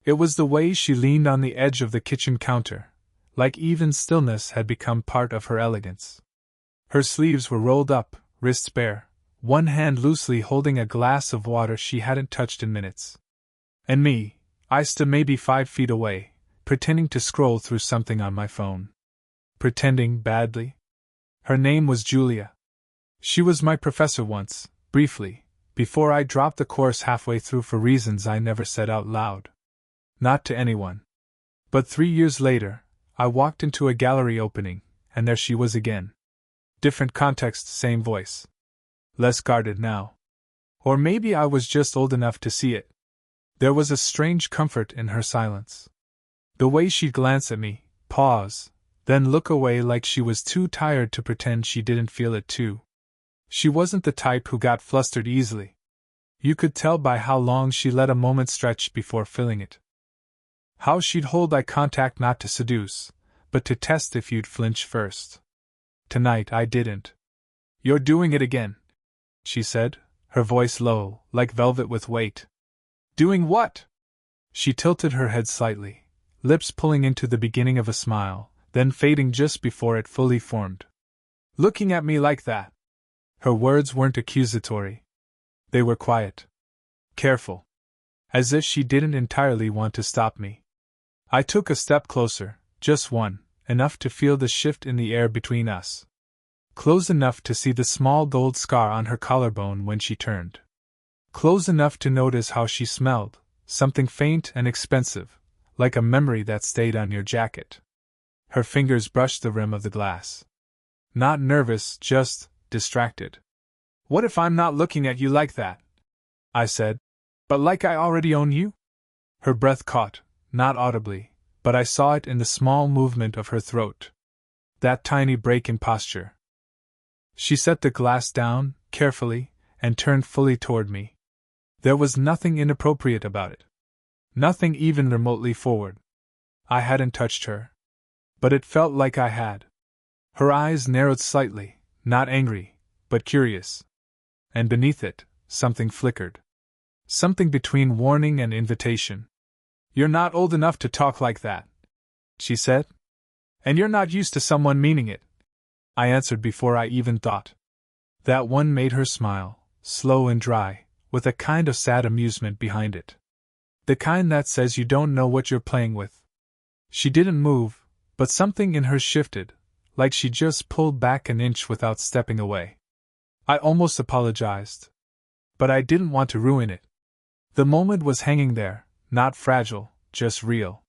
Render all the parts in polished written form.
It was the way she leaned on the edge of the kitchen counter, like even stillness had become part of her elegance. Her sleeves were rolled up, wrists bare, one hand loosely holding a glass of water she hadn't touched in minutes. And me, I stood maybe 5 feet away, pretending to scroll through something on my phone. Pretending badly. Her name was Julia. She was my professor once, briefly, before I dropped the course halfway through for reasons I never said out loud. Not to anyone. But 3 years later, I walked into a gallery opening, and there she was again. Different context, same voice. Less guarded now. Or maybe I was just old enough to see it. There was a strange comfort in her silence. The way she'd glance at me, pause, then look away like she was too tired to pretend she didn't feel it too. She wasn't the type who got flustered easily. You could tell by how long she let a moment stretch before filling it. How she'd hold eye contact not to seduce, but to test if you'd flinch first. Tonight I didn't. "You're doing it again," she said, her voice low, like velvet with weight. "Doing what?" She tilted her head slightly, lips pulling into the beginning of a smile, then fading just before it fully formed. "Looking at me like that." Her words weren't accusatory. They were quiet. Careful. As if she didn't entirely want to stop me. I took a step closer, just one, enough to feel the shift in the air between us. Close enough to see the small gold scar on her collarbone when she turned. Close enough to notice how she smelled, something faint and expensive, like a memory that stayed on your jacket. Her fingers brushed the rim of the glass. Not nervous, just distracted. "What if I'm not looking at you like that?" I said. "But like I already own you?" Her breath caught, not audibly, but I saw it in the small movement of her throat. That tiny break in posture. She set the glass down, carefully, and turned fully toward me. There was nothing inappropriate about it. Nothing even remotely forward. I hadn't touched her. But it felt like I had. Her eyes narrowed slightly, not angry, but curious. And beneath it, something flickered. Something between warning and invitation. "You're not old enough to talk like that," she said. "And you're not used to someone meaning it," I answered before I even thought. That one made her smile, slow and dry, with a kind of sad amusement behind it. The kind that says you don't know what you're playing with. She didn't move, but something in her shifted, like she just pulled back an inch without stepping away. I almost apologized. But I didn't want to ruin it. The moment was hanging there, not fragile, just real.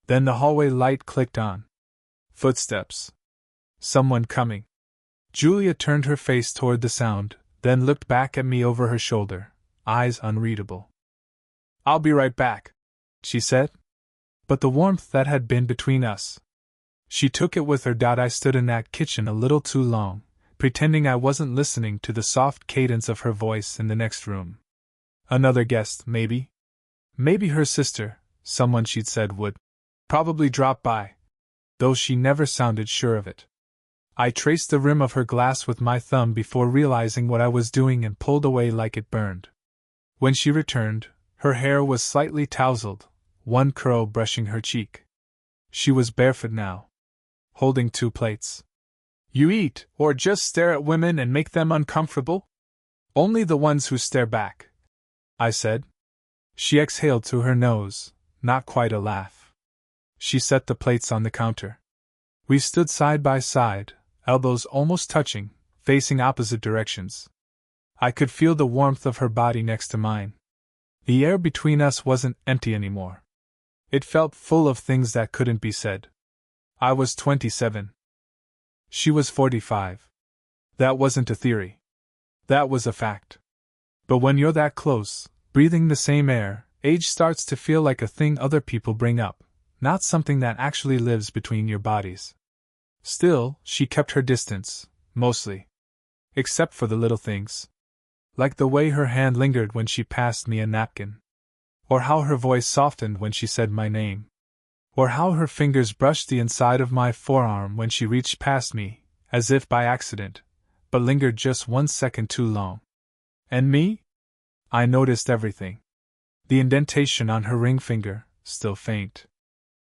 Then the hallway light clicked on. Footsteps. Someone coming. Julia turned her face toward the sound, then looked back at me over her shoulder, eyes unreadable. "I'll be right back," she said. But the warmth that had been between us. She took it with her. I stood in that kitchen a little too long, pretending I wasn't listening to the soft cadence of her voice in the next room. Another guest, maybe? Maybe her sister, someone she'd said would probably drop by, though she never sounded sure of it. I traced the rim of her glass with my thumb before realizing what I was doing and pulled away like it burned. When she returned, her hair was slightly tousled, one curl brushing her cheek. She was barefoot now, holding 2 plates. "You eat, or just stare at women and make them uncomfortable?" "Only the ones who stare back," I said. She exhaled through her nose, not quite a laugh. She set the plates on the counter. We stood side by side, elbows almost touching, facing opposite directions. I could feel the warmth of her body next to mine. The air between us wasn't empty anymore. It felt full of things that couldn't be said. I was 27. She was 45. That wasn't a theory. That was a fact. But when you're that close, breathing the same air, age starts to feel like a thing other people bring up, not something that actually lives between your bodies. Still, she kept her distance, mostly. Except for the little things. Like the way her hand lingered when she passed me a napkin. Or how her voice softened when she said my name. Or how her fingers brushed the inside of my forearm when she reached past me, as if by accident, but lingered just 1 second too long. And me? I noticed everything. The indentation on her ring finger, still faint.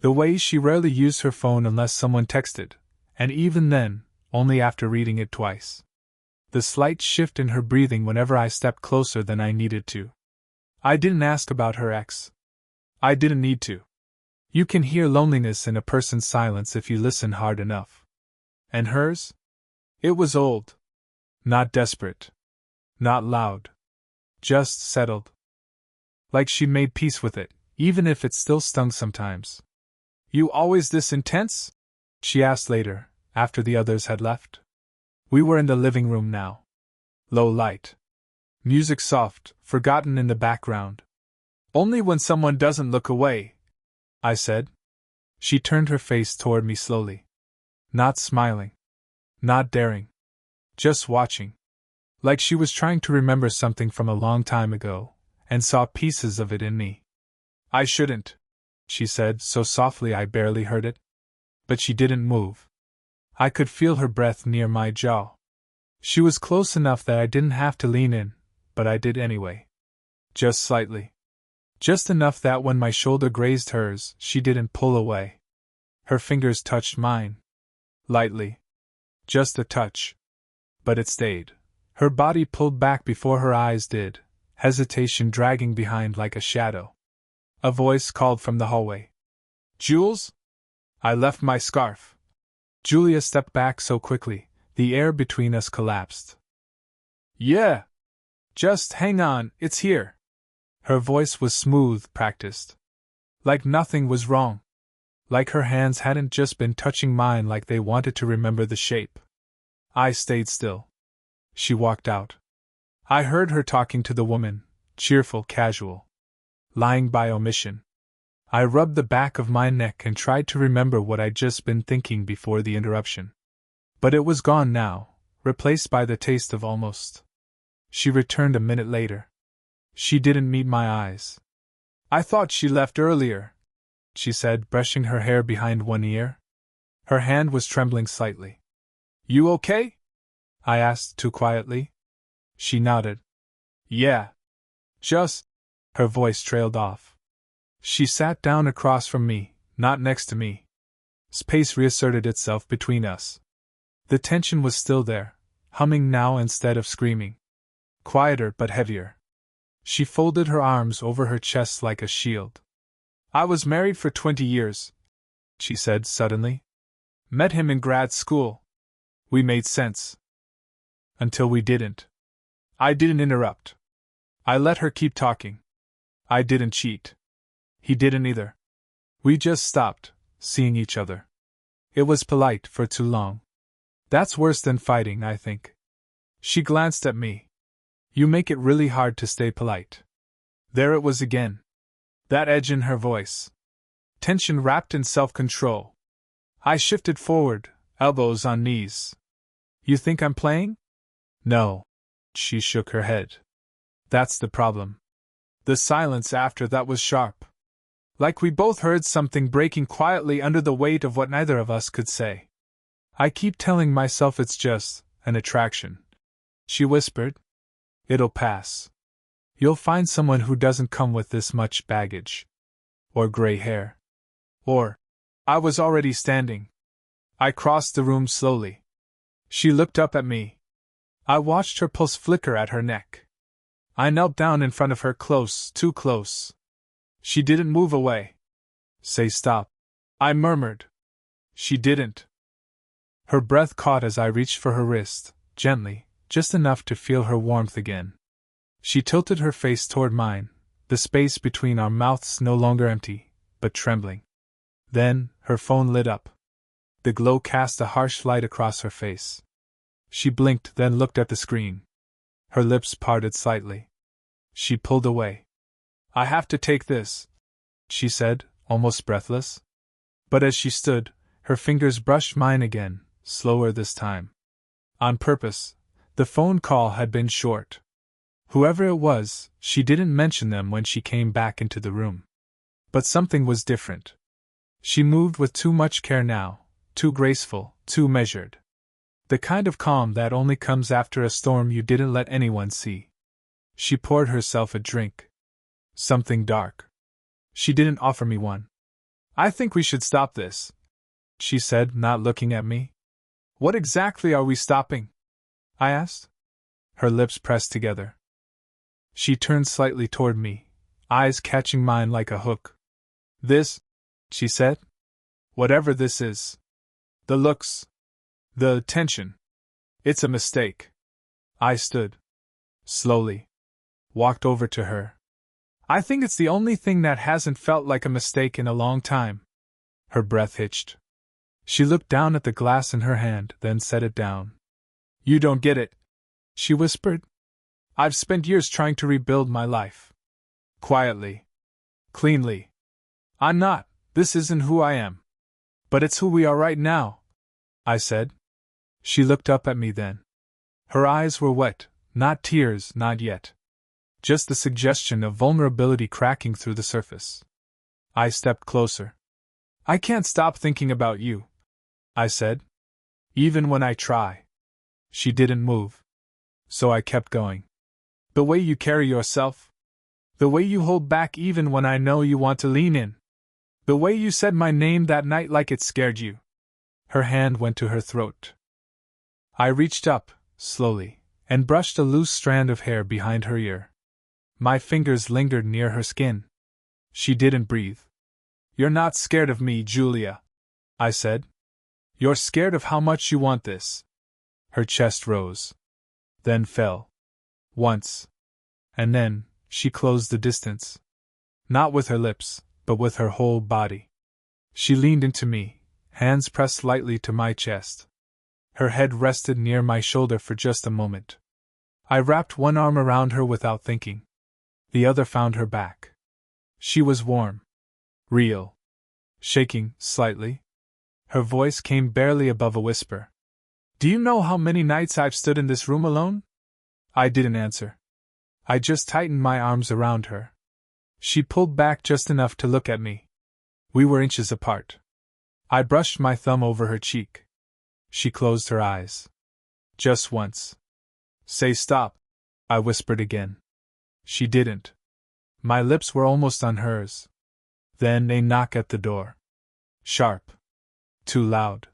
The way she rarely used her phone unless someone texted, and even then, only after reading it twice. The slight shift in her breathing whenever I stepped closer than I needed to. I didn't ask about her ex. I didn't need to. You can hear loneliness in a person's silence if you listen hard enough. And hers? It was old. Not desperate. Not loud. Just settled. Like she'd made peace with it, even if it still stung sometimes. You always this intense? She asked later, after the others had left. We were in the living room now. Low light. Music soft, forgotten in the background. Only when someone doesn't look away, I said. She turned her face toward me slowly. Not smiling. Not daring. Just watching. Like she was trying to remember something from a long time ago, and saw pieces of it in me. I shouldn't, she said so softly I barely heard it. But she didn't move. I could feel her breath near my jaw. She was close enough that I didn't have to lean in, but I did anyway. Just slightly. Just enough that when my shoulder grazed hers, she didn't pull away. Her fingers touched mine. Lightly. Just a touch. But it stayed. Her body pulled back before her eyes did, hesitation dragging behind like a shadow. A voice called from the hallway. Jules? I left my scarf. Julia stepped back so quickly, the air between us collapsed. Yeah. Just hang on, it's here. Her voice was smooth, practiced. Like nothing was wrong. Like her hands hadn't just been touching mine like they wanted to remember the shape. I stayed still. She walked out. I heard her talking to the woman, cheerful, casual. Lying by omission. I rubbed the back of my neck and tried to remember what I'd just been thinking before the interruption. But it was gone now, replaced by the taste of almost. She returned a minute later. She didn't meet my eyes. I thought she left earlier, she said, brushing her hair behind one ear. Her hand was trembling slightly. You okay? I asked too quietly. She nodded. Yeah. Just. Her voice trailed off. She sat down across from me, not next to me. Space reasserted itself between us. The tension was still there, humming now instead of screaming. Quieter but heavier. She folded her arms over her chest like a shield. I was married for 20 years, she said suddenly. Met him in grad school. We made sense. Until we didn't. I didn't interrupt. I let her keep talking. I didn't cheat. He didn't either. We just stopped, seeing each other. It was polite for too long. That's worse than fighting, I think. She glanced at me. You make it really hard to stay polite. There it was again. That edge in her voice. Tension wrapped in self-control. I shifted forward, elbows on knees. You think I'm playing? No. She shook her head. That's the problem. The silence after that was sharp. Like we both heard something breaking quietly under the weight of what neither of us could say. I keep telling myself it's just an attraction, she whispered. It'll pass. You'll find someone who doesn't come with this much baggage. Or gray hair. Or. I was already standing. I crossed the room slowly. She looked up at me. I watched her pulse flicker at her neck. I knelt down in front of her, close, too close. She didn't move away. Say stop, I murmured. She didn't. Her breath caught as I reached for her wrist, gently, just enough to feel her warmth again. She tilted her face toward mine, the space between our mouths no longer empty, but trembling. Then, her phone lit up. The glow cast a harsh light across her face. She blinked, then looked at the screen. Her lips parted slightly. She pulled away. I have to take this, she said, almost breathless. But as she stood, her fingers brushed mine again, slower this time. On purpose, the phone call had been short. Whoever it was, she didn't mention them when she came back into the room. But something was different. She moved with too much care now, too graceful, too measured. The kind of calm that only comes after a storm you didn't let anyone see. She poured herself a drink. Something dark. She didn't offer me one. I think we should stop this, she said, not looking at me. What exactly are we stopping? I asked. Her lips pressed together. She turned slightly toward me, eyes catching mine like a hook. This, she said. Whatever this is. The looks. The attention. It's a mistake. I stood. Slowly. Walked over to her. I think it's the only thing that hasn't felt like a mistake in a long time. Her breath hitched. She looked down at the glass in her hand, then set it down. You don't get it, she whispered. I've spent years trying to rebuild my life. Quietly. Cleanly. I'm not, this isn't who I am. But it's who we are right now, I said. She looked up at me then. Her eyes were wet, not tears, not yet. Just the suggestion of vulnerability cracking through the surface. I stepped closer. I can't stop thinking about you, I said. Even when I try. She didn't move. So I kept going. The way you carry yourself. The way you hold back even when I know you want to lean in. The way you said my name that night like it scared you. Her hand went to her throat. I reached up, slowly, and brushed a loose strand of hair behind her ear. My fingers lingered near her skin. She didn't breathe. You're not scared of me, Julia, I said. You're scared of how much you want this. Her chest rose. Then fell. Once. And then, she closed the distance. Not with her lips, but with her whole body. She leaned into me, hands pressed lightly to my chest. Her head rested near my shoulder for just a moment. I wrapped one arm around her without thinking. The other found her back. She was warm. Real. Shaking, slightly. Her voice came barely above a whisper. Do you know how many nights I've stood in this room alone? I didn't answer. I just tightened my arms around her. She pulled back just enough to look at me. We were inches apart. I brushed my thumb over her cheek. She closed her eyes. Just once. Say stop, I whispered again. She didn't. My lips were almost on hers. Then a knock at the door. Sharp. Too loud.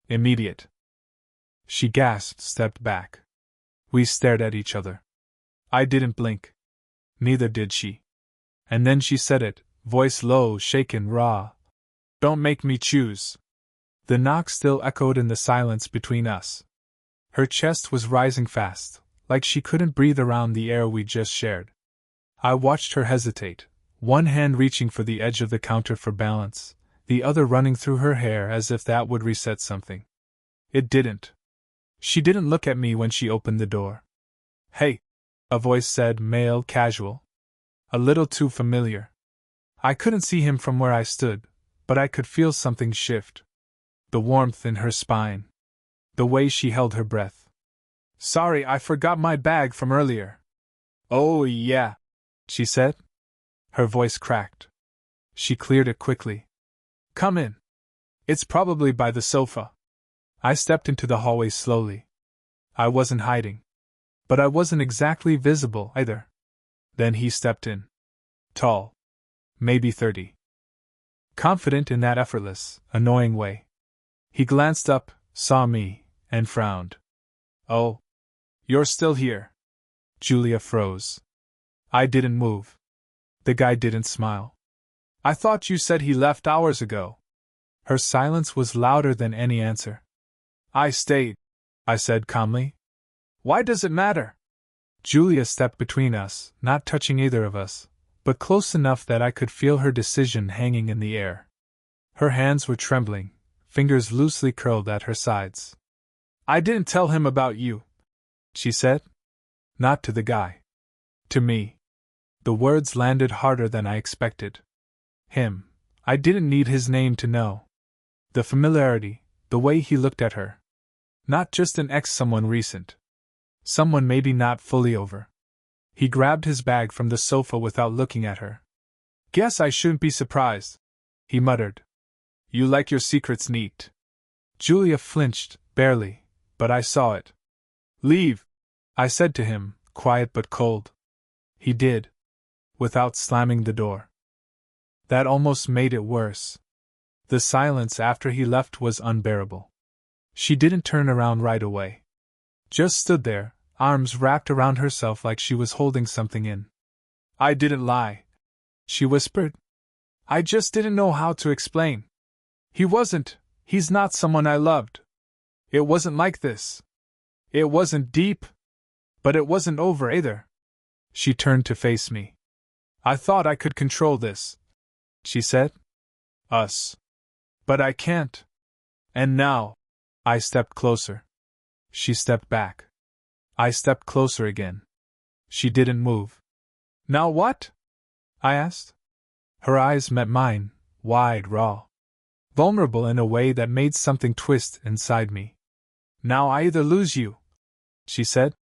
Immediate. She gasped, stepped back. We stared at each other. I didn't blink. Neither did she. And then she said it, voice low, shaken, raw. Don't make me choose. The knock still echoed in the silence between us. Her chest was rising fast, like she couldn't breathe around the air we just shared. I watched her hesitate, one hand reaching for the edge of the counter for balance, the other running through her hair as if that would reset something. It didn't. She didn't look at me when she opened the door. Hey, a voice said, male, casual. A little too familiar. I couldn't see him from where I stood, but I could feel something shift. The warmth in her spine. The way she held her breath. Sorry, I forgot my bag from earlier. Oh, yeah, she said. Her voice cracked. She cleared it quickly. Come in. It's probably by the sofa. I stepped into the hallway slowly. I wasn't hiding. But I wasn't exactly visible either. Then he stepped in. Tall. Maybe 30. Confident in that effortless, annoying way. He glanced up, saw me, and frowned. Oh. You're still here. Julia froze. I didn't move. The guy didn't smile. I thought you said he left hours ago. Her silence was louder than any answer. I stayed, I said calmly. Why does it matter? Julia stepped between us, not touching either of us, but close enough that I could feel her decision hanging in the air. Her hands were trembling, fingers loosely curled at her sides. I didn't tell him about you, she said. Not to the guy. To me. The words landed harder than I expected. Him. I didn't need his name to know. The familiarity, the way he looked at her. Not just an ex-someone recent. Someone maybe not fully over. He grabbed his bag from the sofa without looking at her. Guess I shouldn't be surprised, he muttered. You like your secrets neat. Julia flinched, barely, but I saw it. Leave, I said to him, quiet but cold. He did. Without slamming the door. That almost made it worse. The silence after he left was unbearable. She didn't turn around right away. Just stood there, arms wrapped around herself like she was holding something in. I didn't lie, she whispered. I just didn't know how to explain. He's not someone I loved. It wasn't like this. It wasn't deep. But it wasn't over either. She turned to face me. I thought I could control this, she said. Us. But I can't. And now. I stepped closer. She stepped back. I stepped closer again. She didn't move. Now what? I asked. Her eyes met mine, wide, raw. Vulnerable in a way that made something twist inside me. Now I either lose you, she said,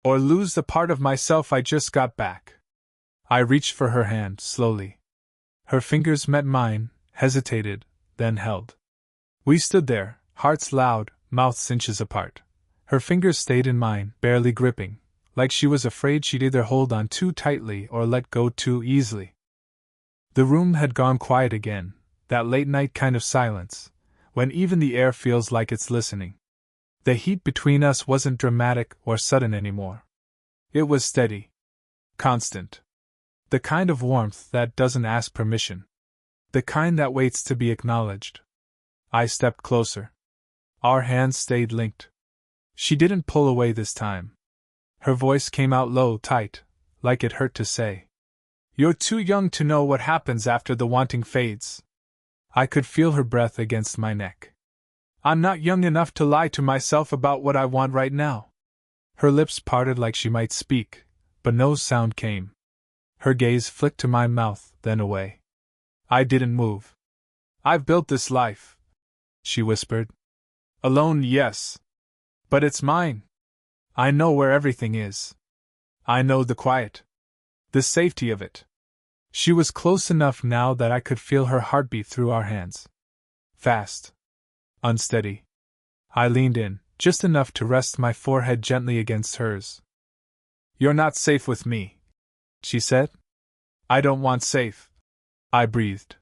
or lose the part of myself I just got back. I reached for her hand, slowly. Her fingers met mine, hesitated, then held. We stood there, hearts loud, mouths inches apart. Her fingers stayed in mine, barely gripping, like she was afraid she'd either hold on too tightly or let go too easily. The room had gone quiet again, that late-night kind of silence, when even the air feels like it's listening. The heat between us wasn't dramatic or sudden anymore. It was steady. Constant. The kind of warmth that doesn't ask permission. The kind that waits to be acknowledged. I stepped closer. Our hands stayed linked. She didn't pull away this time. Her voice came out low, tight, like it hurt to say. You're too young to know what happens after the wanting fades. I could feel her breath against my neck. I'm not young enough to lie to myself about what I want right now. Her lips parted like she might speak, but no sound came. Her gaze flicked to my mouth, then away. I didn't move. I've built this life, she whispered. Alone, yes. But it's mine. I know where everything is. I know the quiet. The safety of it. She was close enough now that I could feel her heartbeat through our hands. Fast. Unsteady. I leaned in, just enough to rest my forehead gently against hers. You're not safe with me, she said. I don't want safe. I breathed.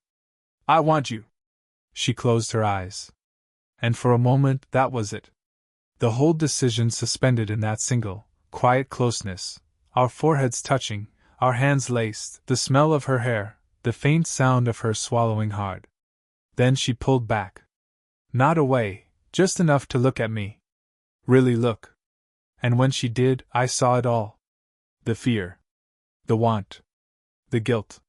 I want you. She closed her eyes. And for a moment that was it. The whole decision suspended in that single, quiet closeness, our foreheads touching, our hands laced, the smell of her hair, the faint sound of her swallowing hard. Then she pulled back. Not away, just enough to look at me. Really look. And when she did, I saw it all. The fear. The want. The guilt.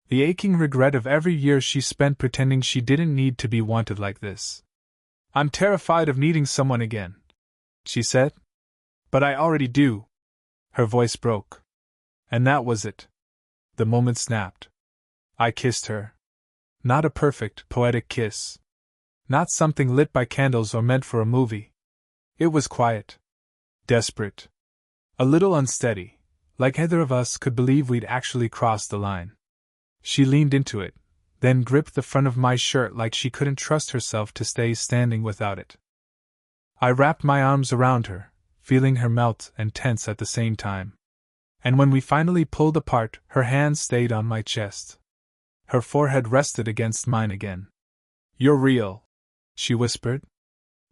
The aching regret of every year she spent pretending she didn't need to be wanted like this. I'm terrified of needing someone again, she said. But I already do. Her voice broke. And that was it. The moment snapped. I kissed her. Not a perfect, poetic kiss. Not something lit by candles or meant for a movie. It was quiet. Desperate. A little unsteady, like either of us could believe we'd actually crossed the line. She leaned into it, then gripped the front of my shirt like she couldn't trust herself to stay standing without it. I wrapped my arms around her, feeling her melt and tense at the same time. And when we finally pulled apart, her hands stayed on my chest. Her forehead rested against mine again. You're real, she whispered.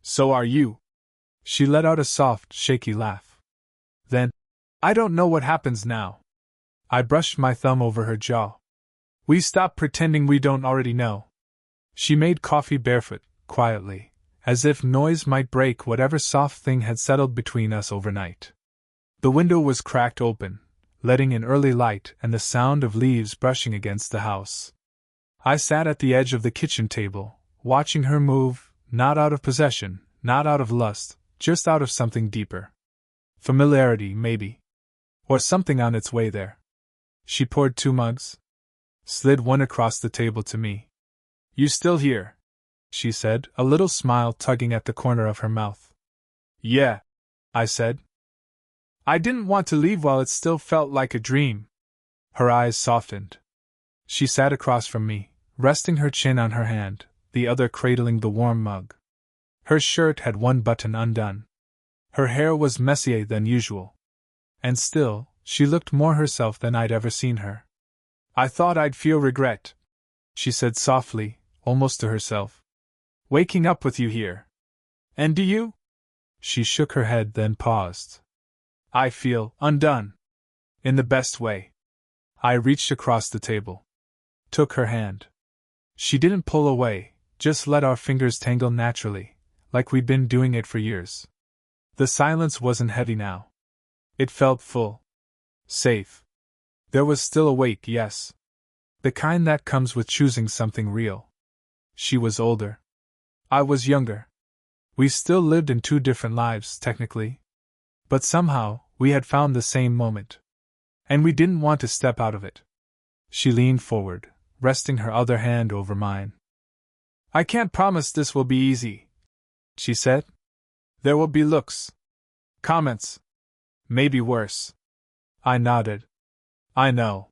So are you. She let out a soft, shaky laugh. Then, I don't know what happens now. I brushed my thumb over her jaw. We stop pretending we don't already know. She made coffee barefoot, quietly, as if noise might break whatever soft thing had settled between us overnight. The window was cracked open, letting in early light and the sound of leaves brushing against the house. I sat at the edge of the kitchen table, watching her move, not out of possession, not out of lust, just out of something deeper. Familiarity, maybe. Or something on its way there. She poured 2 mugs. Slid one across the table to me. You still here? She said, a little smile tugging at the corner of her mouth. Yeah, I said. I didn't want to leave while it still felt like a dream. Her eyes softened. She sat across from me, resting her chin on her hand, the other cradling the warm mug. Her shirt had one button undone. Her hair was messier than usual. And still, she looked more herself than I'd ever seen her. I thought I'd feel regret, she said softly, almost to herself. Waking up with you here. And do you? She shook her head, then paused. I feel undone. In the best way. I reached across the table. Took her hand. She didn't pull away, just let our fingers tangle naturally, like we'd been doing it for years. The silence wasn't heavy now. It felt full. Safe. There was still a weight, yes. The kind that comes with choosing something real. She was older. I was younger. We still lived in two different lives, technically. But somehow, we had found the same moment. And we didn't want to step out of it. She leaned forward, resting her other hand over mine. I can't promise this will be easy, she said. There will be looks. Comments. Maybe worse. I nodded. I know.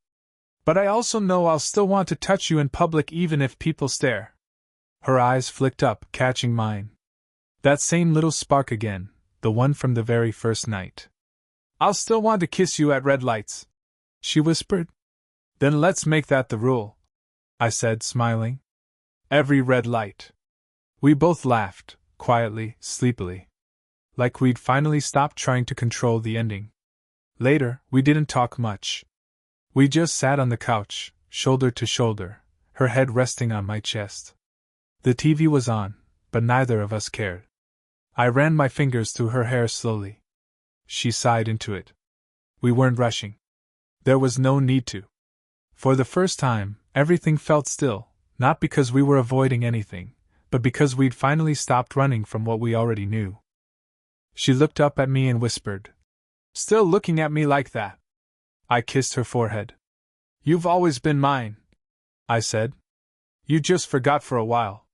But I also know I'll still want to touch you in public even if people stare. Her eyes flicked up, catching mine. That same little spark again, the one from the very first night. I'll still want to kiss you at red lights, she whispered. Then let's make that the rule, I said, smiling. Every red light. We both laughed, quietly, sleepily. Like we'd finally stopped trying to control the ending. Later, we didn't talk much. We just sat on the couch, shoulder to shoulder, her head resting on my chest. The TV was on, but neither of us cared. I ran my fingers through her hair slowly. She sighed into it. We weren't rushing. There was no need to. For the first time, everything felt still, not because we were avoiding anything, but because we'd finally stopped running from what we already knew. She looked up at me and whispered, Still looking at me like that? I kissed her forehead. You've always been mine, I said. You just forgot for a while.